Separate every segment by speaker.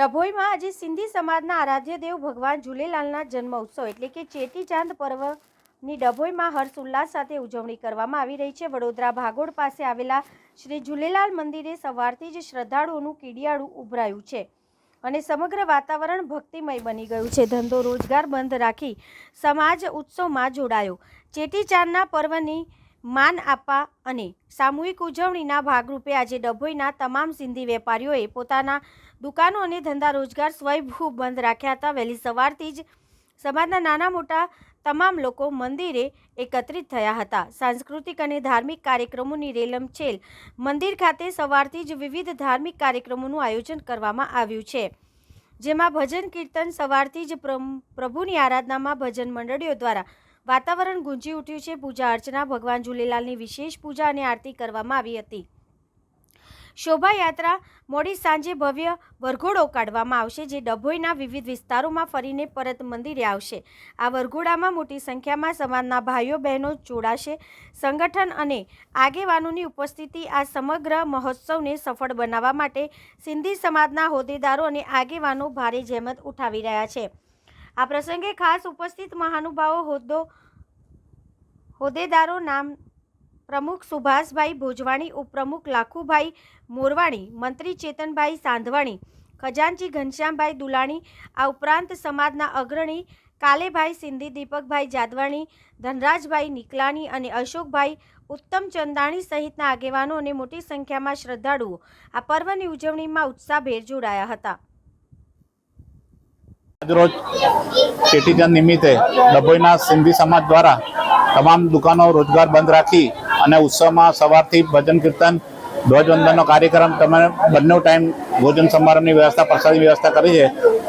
Speaker 1: ડભોઈમાં આજે સિંધી સમાજના આરાધ્ય દેવ ભગવાન ઝૂલેલાલના જન્મ ઉત્સવ એટલે કે ચેટીચાંદ પર્વની ડભોઈમાં હર્ષ ઉલ્લાસ સાથે ઉજવણી કરવામાં આવી રહી છે। વડોદરા ભાગોળ પાસે આવેલા શ્રી ઝૂલેલાલ મંદિરે સવારથી જ શ્રદ્ધાળુઓનું કીડિયાળું ઉભરાયું છે અને સમગ્ર વાતાવરણ ભક્તિમય બની ગયું છે। ધંધો રોજગાર બંધ રાખી સમાજ ઉત્સવમાં જોડાયો। ચેટીચાંદના પર્વની માન આપવા અને સામૂહિક ઉજવણીના ભાગરૂપે આજે ડભોઈના તમામ સિંધી વેપારીઓએ પોતાના દુકાનો અને ધંધા રોજગાર સ્વયંભૂ બંધ રાખ્યા હતા। વહેલી સવારથી જ સમાજના નાના મોટા તમામ લોકો મંદિરે એકત્રિત થયા હતા। સાંસ્કૃતિક અને ધાર્મિક કાર્યક્રમોની રેલમછેલ મંદિર ખાતે સવારથી જ વિવિધ ધાર્મિક કાર્યક્રમોનું આયોજન કરવામાં આવ્યું છે, જેમાં ભજન કીર્તન સવારથી જ પ્રભુની આરાધનામાં ભજન મંડળીઓ દ્વારા વાતાવરણ ગુંજી ઉઠ્યું છે। પૂજા અર્ચના ભગવાન ઝૂલેલાલની વિશેષ પૂજા અને આરતી કરવામાં આવી હતી। શોભાયાત્રા મોડી સાંજે ભવ્ય વરઘોડો કાઢવામાં આવશે, જે ડભોઈના વિવિધ વિસ્તારોમાં ફરીને પરત મંદિરે આવશે। આ વરઘોડામાં મોટી સંખ્યામાં સમાજના ભાઈઓ બહેનો જોડાશે। સંગઠન અને આગેવાનોની ઉપસ્થિતિ આ સમગ્ર મહોત્સવને સફળ બનાવવા માટે સિંધી સમાજના હોદ્દેદારો અને આગેવાનો ભારે જહેમત ઉઠાવી રહ્યા છે। આ પ્રસંગે ખાસ ઉપસ્થિત મહાનુભાવો હોદ્દેદારો નામ પ્રમુખ સુભાષભાઈ ભોજવાણી, ઉપપ્રમુખ લાખુભાઈ મોરવાણી, મંત્રી ચેતનભાઈ સાંધવાણી, ખજાનચી ઘનશ્યામભાઈ દુલાણી, આ ઉપરાંત સમાજના અગ્રણી કાલેભાઈ સિંધી, દીપકભાઈ જાદવાણી, ધનરાજભાઈ નિકલાણી અને અશોકભાઈ ઉત્તમચંદાણી સહિતના આગેવાનો અને મોટી સંખ્યામાં શ્રદ્ધાળુઓ આ પર્વની ઉજવણીમાં ઉત્સાહભેર જોડાયા હતા।
Speaker 2: આજરોજ ચેટીચાંદ નિમિત્તે ડભોઈના સિંધી સમાજ દ્વારા તમામ દુકાનો રોજગાર બંધ રાખી અને ઉત્સવમાં સવારથી ભજન કીર્તન ધ્વજવંદનનો કાર્યક્રમ તમે બંને ટાઈમ ભોજન સમારંભની વ્યવસ્થા પ્રસાદની વ્યવસ્થા કરી છે।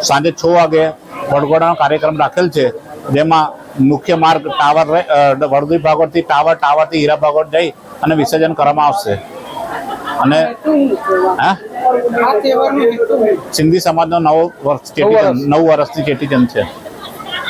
Speaker 2: સાંજે 6 વાગે વડઘોડાનો કાર્યક્રમ રાખેલ છે, જેમાં મુખ્ય માર્ગ ટાવર વડોદરી ભાગોળથી ટાવરથી હીરા ભાગોળ જઈ અને વિસર્જન કરવામાં આવશે। અને સિંધી સમાજનો 9 વર્ષની ચેટીચંદ છે।